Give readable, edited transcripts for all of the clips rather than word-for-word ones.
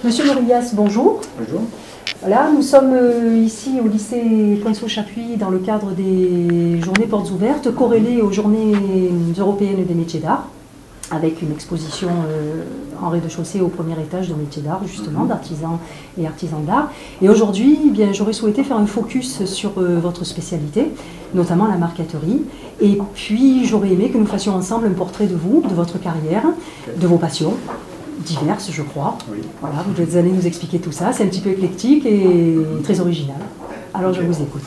Monsieur Morillas, bonjour. Bonjour. Voilà, nous sommes ici au lycée Poinceau-Chapuis dans le cadre des journées portes ouvertes corrélées aux journées européennes des métiers d'art, avec une exposition en rez-de-chaussée au premier étage de métiers d'art, justement, d'artisans et artisans d'art. Et aujourd'hui, eh bien, j'aurais souhaité faire un focus sur votre spécialité, notamment la marqueterie. Et puis, j'aurais aimé que nous fassions ensemble un portrait de vous, de votre carrière, de vos passions, diverses, je crois. Oui. Voilà, vous allez nous expliquer tout ça. C'est un petit peu éclectique et très original. Alors, je vous écoute.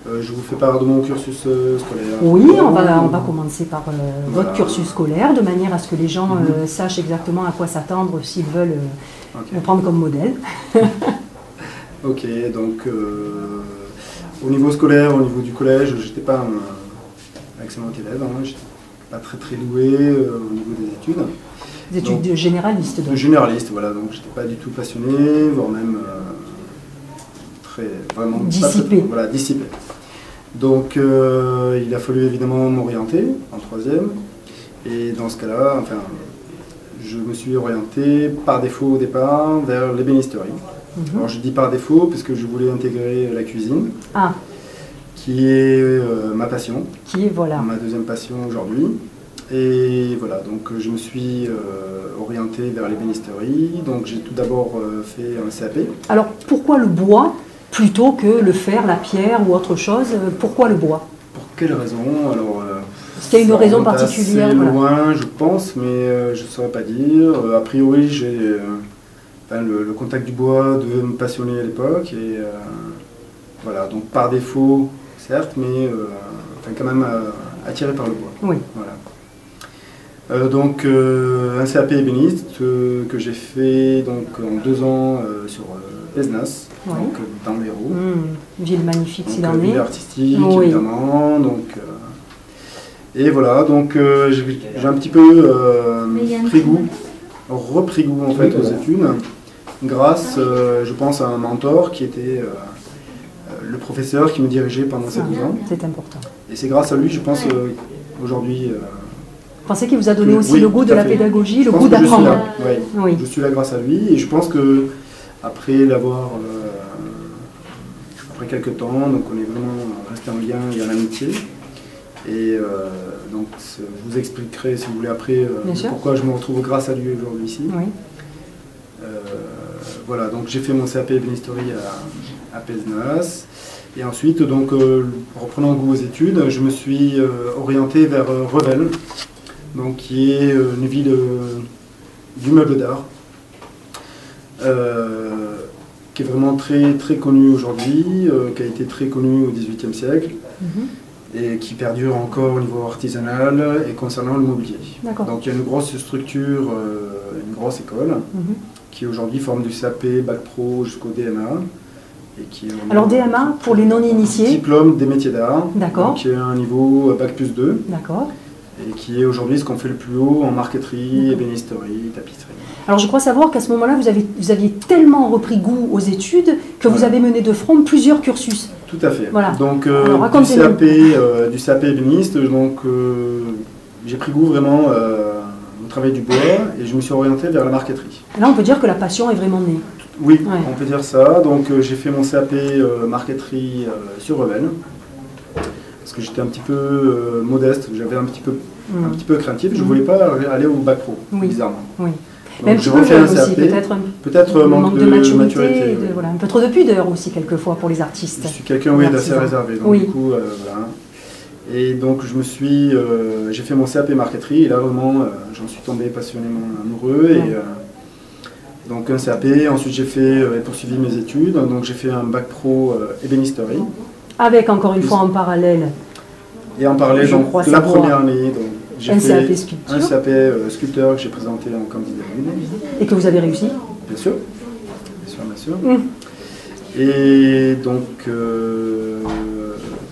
Je vous fais part de mon cursus scolaire. Oui, on va commencer par votre cursus scolaire, de manière à ce que les gens sachent exactement à quoi s'attendre s'ils veulent vous prendre comme modèle. Ok, donc au niveau scolaire, au niveau du collège, j'étais pas un excellent élève, hein, j'étais pas très doué au niveau des études. Des études de généraliste, donc. De généraliste, voilà, donc j'étais pas du tout passionné, voire même vraiment dissipé. Voilà, dissipé. Donc il a fallu évidemment m'orienter en troisième, et dans ce cas-là, enfin, je me suis orienté par défaut au départ vers l'ébénisterie. Alors je dis par défaut parce que je voulais intégrer la cuisine, qui est ma passion, ma deuxième passion aujourd'hui. Et voilà, donc je me suis orienté vers l'ébénisterie, donc j'ai tout d'abord fait un CAP. Alors pourquoi le bois plutôt que le fer, la pierre ou autre chose? Pourquoi le bois? Pour quelle raison? Alors, c'était une raison particulière? C'est loin, je pense, mais je ne saurais pas dire. A priori, j'ai le contact du bois devait me passionner à l'époque, et voilà, donc par défaut, certes, mais quand même attiré par le bois. Oui. Voilà. Donc un CAP ébéniste que j'ai fait donc, en 2 ans sur Pézenas, donc dans l'Hérault. Une ville magnifique s'il en est. Une ville artistique, évidemment. Donc, et voilà, donc j'ai un petit peu repris goût en fait aux études, grâce, je pense, à un mentor qui était le professeur qui me dirigeait pendant ces 12 ans. C'est important. Et c'est grâce à lui, je pense, aujourd'hui... Vous pensez qu'il vous a donné aussi le goût de la pédagogie, le goût d'apprendre? Oui, je suis là grâce à lui, et je pense que après l'avoir, après quelques temps, donc on est vraiment resté en lien et en amitié. Et donc je vous expliquerai, si vous voulez, après pourquoi je me retrouve grâce à lui aujourd'hui ici. Voilà, donc j'ai fait mon CAP ébénisterie à Pézenas. Et ensuite, donc, reprenant goût aux études, je me suis orienté vers Revel, donc, qui est une ville du meuble d'art, qui est vraiment très connue aujourd'hui, qui a été très connue au XVIIIe siècle, et qui perdure encore au niveau artisanal et concernant le mobilier. Donc il y a une grosse structure, une grosse école, qui aujourd'hui forme du CAP, Bac Pro jusqu'au DMA. Et qui est alors DMA, pour les non-initiés, diplôme des métiers d'art, qui est un niveau Bac plus 2. D'accord. Et qui est aujourd'hui ce qu'on fait le plus haut en marqueterie, ébénisterie, tapisserie. Alors je crois savoir qu'à ce moment-là, vous aviez tellement repris goût aux études que vous avez mené de front plusieurs cursus. Tout à fait. Voilà. Donc du CAP ébéniste, donc j'ai pris goût vraiment au travail du bois, et je me suis orienté vers la marqueterie. Là on peut dire que la passion est vraiment née. Oui, on peut dire ça. Donc j'ai fait mon CAP marqueterie sur Revel. Parce que j'étais un petit peu modeste, j'avais un petit peu craintif, je ne voulais pas aller au Bac Pro, bizarrement. Oui. Donc, même je refais aussi, peut-être manque de maturité. Voilà, un peu trop de pudeur aussi quelquefois pour les artistes. Je suis quelqu'un d'assez réservé, donc du coup, voilà. Et donc j'ai fait mon CAP marqueterie, et là vraiment j'en suis tombé passionnément amoureux. Et donc un CAP, ensuite j'ai poursuivi mes études, donc j'ai fait un Bac Pro ébénisterie. Avec encore une fois en parallèle. Et en parallèle, donc, de la première année, j'ai fait un CAP sculpteur que j'ai présenté en candidat. Et que vous avez réussi? Bien sûr. Et donc,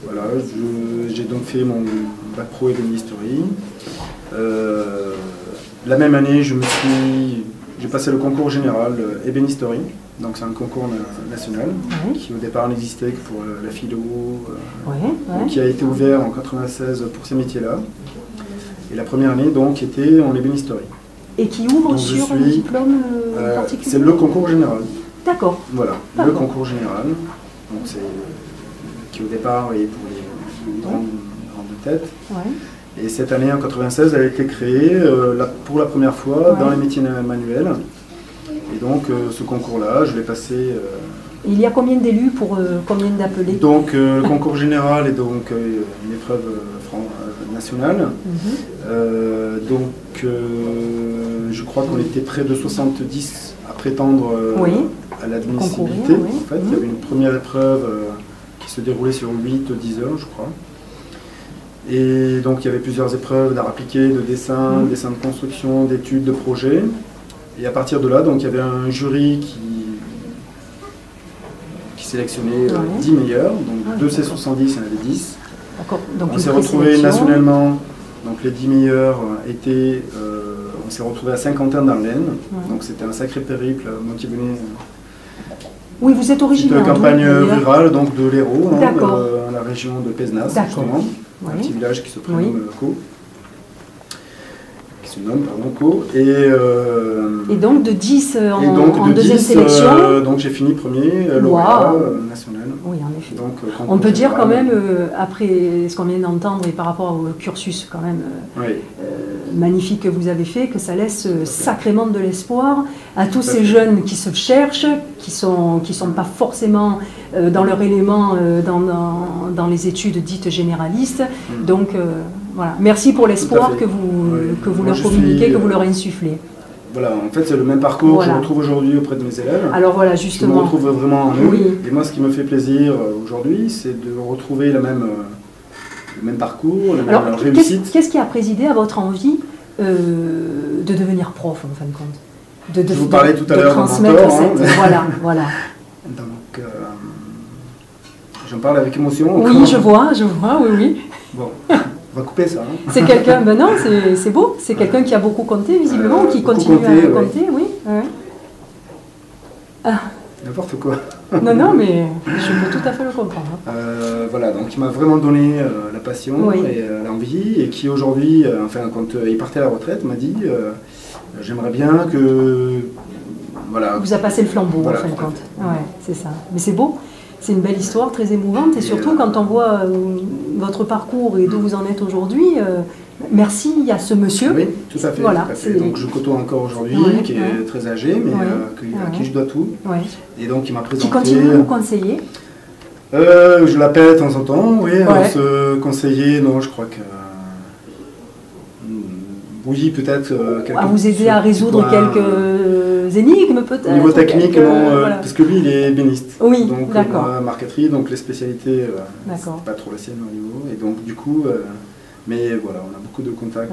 voilà, j'ai donc fait mon Bac Pro ébénisterie. La même année, j'ai passé le concours général ébénisterie. Donc c'est un concours national qui au départ n'existait que pour la philo, qui a été ouvert en 1996 pour ces métiers-là. Et la première année donc était en ébénisterie. Et qui ouvre Donc, sur un diplôme particulier? C'est le concours général. D'accord. Voilà, le concours général. Donc c'est qui au départ est pour les grandes têtes. Ouais. Et cette année, en 96, elle a été créée pour la première fois dans les métiers manuels. Et donc ce concours-là, je l'ai passé. Et il y a combien d'élus pour combien d'appelés? Donc le concours général est donc une épreuve nationale. Je crois qu'on était près de 70 à prétendre à l'admissibilité. En fait, il y avait une première épreuve qui se déroulait sur 8-10 heures, je crois. Et donc il y avait plusieurs épreuves d'art appliqué, de dessin, dessin de construction, d'études, de projets. Et à partir de là, donc, il y avait un jury qui sélectionnait 10 meilleurs. Donc de ces 70, il y en avait 10. On s'est retrouvés nationalement. Donc les 10 meilleurs étaient... on s'est retrouvés à Saint-Quentin dans l'Aisne. Donc c'était un sacré périple. Moi qui venais... Oui, vous êtes originaire de campagne rurale, donc de l'Hérault, la région de Pézenas, justement. Un petit village qui se prénomme Caux. Qui se nomme, pardon, Caux. Et donc de 10 en deuxième sélection. Donc j'ai fini premier, lauréat national. Oui, en effet. Donc, on peut dire quand même, après ce qu'on vient d'entendre et par rapport au cursus quand même magnifique que vous avez fait, que ça laisse sacrément de l'espoir à tous ces jeunes qui se cherchent, qui sont pas forcément dans leur élément dans les études dites généralistes. Donc voilà, merci pour l'espoir que vous leur communiquez, que vous leur insufflez. Voilà, en fait c'est le même parcours que je retrouve aujourd'hui auprès de mes élèves. Alors voilà, justement. Je me retrouve vraiment en eux. Et moi ce qui me fait plaisir aujourd'hui, c'est de retrouver le même parcours, la même réussite. Qu'est-ce qui a présidé à votre envie de devenir prof en fin de compte? Je vous parlais tout à l'heure de mentor, voilà. Donc j'en parle avec émotion. Oui, je vois, oui. Bon. On va couper ça. C'est quelqu'un, ben non, c'est beau, c'est quelqu'un qui a beaucoup compté visiblement, qui continue à compter, oui. N'importe quoi. Non, mais je peux tout à fait le comprendre. Voilà, donc il m'a vraiment donné la passion et l'envie, et qui aujourd'hui, quand il partait à la retraite, m'a dit j'aimerais bien que... Voilà. Vous a passé le flambeau en fin de compte. Ouais, c'est ça. Mais c'est beau. C'est une belle histoire, très émouvante, et surtout quand on voit votre parcours et d'où vous en êtes aujourd'hui, merci à ce monsieur. Oui, tout à fait. Voilà, tout à fait. Donc je côtoie encore aujourd'hui, qui est très âgé, mais à qui je dois tout. Et donc il m'a présenté... Qui continue à vous conseiller? Je l'appelle de temps en temps, on se conseiller, non, je crois que... Oui, peut-être... à vous aider à résoudre quelques énigmes, peut-être. Au niveau technique, non, parce que lui, il est béniste. Oui, donc, d'accord. Marqueterie, donc les spécialités, c'est pas trop la sienne au niveau. Et donc, du coup, mais voilà, on a beaucoup de contacts.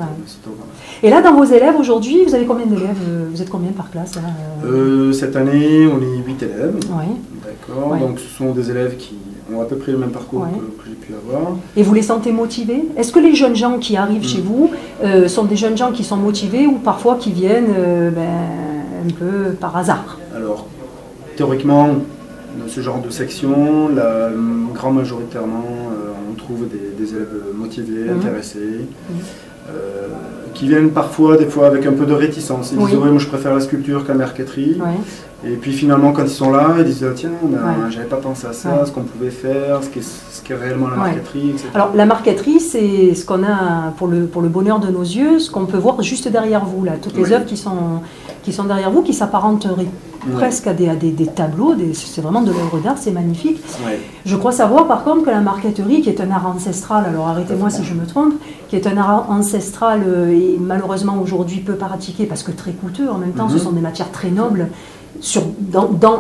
Et là, dans vos élèves, aujourd'hui, vous avez combien d'élèves? Vous êtes combien par classe là Cette année, on est 8 élèves. Oui. D'accord, donc ce sont des élèves qui ont à peu près le même parcours que j'ai pu avoir. Et vous les sentez motivés? Est-ce que les jeunes gens qui arrivent chez vous sont des jeunes gens qui sont motivés ou parfois qui viennent un peu par hasard? Alors, théoriquement, dans ce genre de section, grand majoritairement, on trouve des élèves motivés, intéressés, qui viennent parfois, des fois, avec un peu de réticence. Ils disent, moi je préfère la sculpture que la marqueterie. Et puis finalement, quand ils sont là, ils disent, tiens, j'avais pas pensé à ça, ce qu'on pouvait faire, ce qu'est réellement la marqueterie, etc. Alors la marqueterie, c'est ce qu'on a pour le bonheur de nos yeux, ce qu'on peut voir juste derrière vous, là, toutes les œuvres qui sont derrière vous, qui s'apparenteraient presque à des tableaux, c'est vraiment de l'œuvre d'art, c'est magnifique. Je crois savoir par contre que la marqueterie, qui est un art ancestral, alors arrêtez-moi si je me trompe, qui est un art ancestral et malheureusement aujourd'hui peu pratiqué parce que très coûteux en même temps, ce sont des matières très nobles,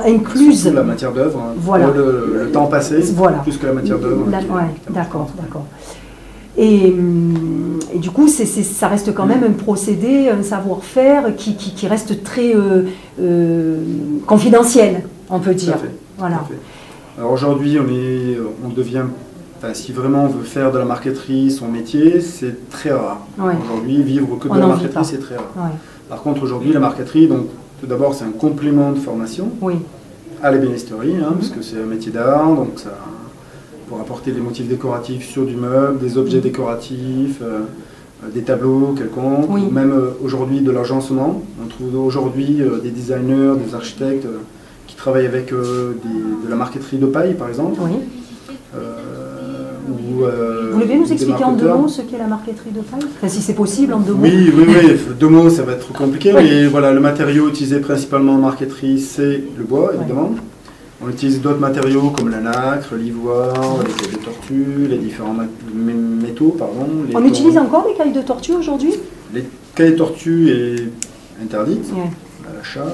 incluse la matière d'œuvre, le temps passé, plus que la matière d'œuvre. D'accord. Et du coup, ça reste quand même un procédé, un savoir-faire qui reste très confidentiel, on peut dire. Tout à fait. Alors aujourd'hui, on devient, si vraiment on veut faire de la marqueterie son métier, c'est très rare. Aujourd'hui, vivre que de la marqueterie, c'est très rare. Par contre, aujourd'hui, la marqueterie, donc, tout d'abord, c'est un complément de formation à l'ébénisterie, parce que c'est un métier d'art, donc ça, pour apporter des motifs décoratifs sur du meuble, des objets décoratifs, des tableaux quelconques, Oui. ou même aujourd'hui de l'agencement. On trouve aujourd'hui des designers, des architectes qui travaillent avec de la marqueterie de paille, par exemple. Oui. Vous voulez nous expliquer en 2 mots ce qu'est la marqueterie de paille? Enfin, si c'est possible, en 2 mots. Oui, oui, oui. 2 mots, ça va être compliqué, oui. Mais voilà, le matériau utilisé principalement en marqueterie, c'est le bois, évidemment. Oui. On utilise d'autres matériaux comme la nacre, l'ivoire, les cailles de tortue, les différents métaux, pardon. On utilise encore les cailles de tortue aujourd'hui? Les cailles de tortue est interdite à l'achat,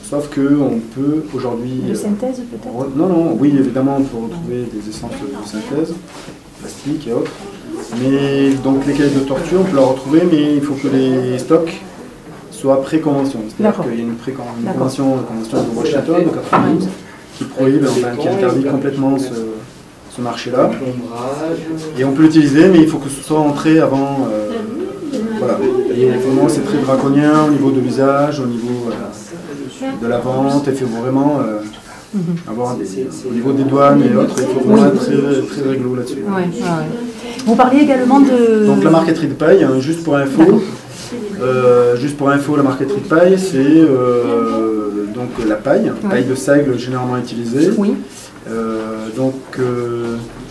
sauf qu'on peut aujourd'hui... De synthèse peut-être? Non, non, oui, évidemment, on peut retrouver des essences de synthèse, plastique et autres. Mais donc les cailles de tortue, on peut la retrouver, mais il faut que les stocks soient pré-convention. C'est-à-dire qu'il y a une convention, la convention de Washington de 92, qui prohibe, enfin, qui interdit complètement ce marché-là. Et on peut l'utiliser, mais il faut que ce soit entré avant. Voilà. Et vraiment, c'est très draconien au niveau de l'usage, au niveau de la vente. Il faut vraiment avoir au niveau des douanes et autres, il faut vraiment être très réglo là-dessus. Ouais, ouais. Vous parliez également de... Donc la marqueterie de paille, hein, juste pour info, la marqueterie de paille, c'est donc la paille, paille de seigle généralement utilisée. Oui.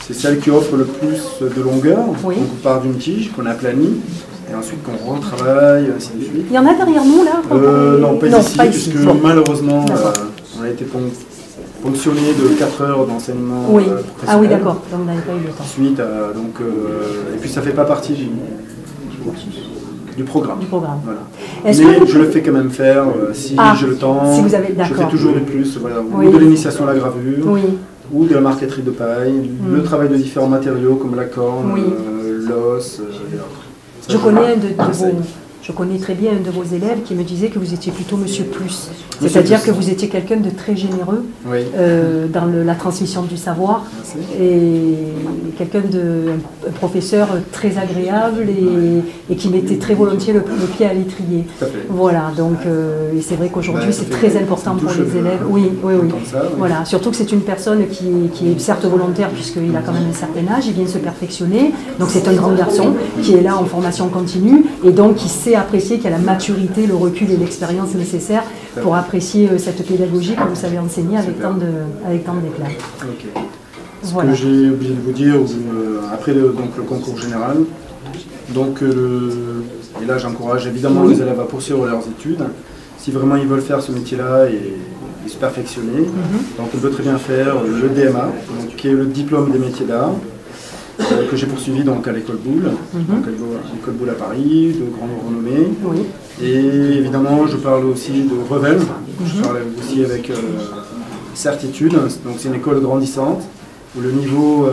C'est celle qui offre le plus de longueur. Oui. Donc on part d'une tige qu'on aplanit et ensuite qu'on retravaille, ainsi de suite. Il y en a derrière nous là? Non, pas ici, puisque malheureusement on a été ponctionné de 4 heures d'enseignement professionnel. Ah oui, d'accord, donc vous n'avez pas eu le temps. Ensuite, et puis ça ne fait pas partie du programme. Voilà. Mais je le fais quand même faire si j'ai le temps. Si vous avez, je fais toujours du plus, voilà, ou de l'initiation à la gravure, ou de la marqueterie de paille, le travail de différents matériaux comme la corne, l'os et autres. Je connais très bien un de vos élèves qui me disait que vous étiez plutôt Monsieur Plus. C'est-à-dire que vous étiez quelqu'un de très généreux dans la transmission du savoir. Merci. Et quelqu'un un professeur très agréable et qui mettait très volontiers le pied à l'étrier. Voilà, donc et c'est vrai qu'aujourd'hui c'est très important pour les élèves. Oui. Voilà, surtout que c'est une personne qui est certes volontaire puisqu'il a quand même un certain âge, il vient se perfectionner. Donc c'est un grand garçon qui est là en formation continue et donc qui sait apprécier, qui a la maturité, le recul et l'expérience nécessaires pour apprécier cette pédagogie que vous savez enseigner avec tant d'éclat. Okay. Ce que j'ai oublié de vous dire, après le concours général, et là j'encourage évidemment les élèves à poursuivre leurs études, si vraiment ils veulent faire ce métier-là et se perfectionner, donc on peut très bien faire le DMA, qui est le diplôme des métiers d'art, que j'ai poursuivi donc à l'école Boulle, l'école Boulle à Paris, de grande renommée. Et évidemment, je parle aussi de Revel, je parle aussi avec certitude. Donc c'est une école grandissante où le niveau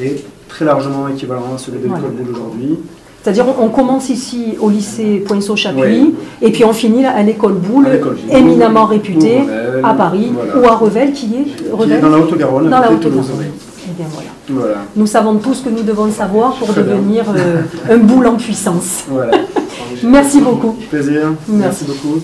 est très largement équivalent à celui de l'école Boulle aujourd'hui. C'est-à-dire on commence ici au lycée Poinceau-Chapuis et puis on finit à l'école Boulle, éminemment réputée, à Paris, ou à Revel, qui est dans la Haute-Garonne, à Toulouse. Et bien voilà. Nous savons tout ce que nous devons savoir pour devenir un Boulle en puissance. Voilà. Merci beaucoup. Plaisir. Merci beaucoup.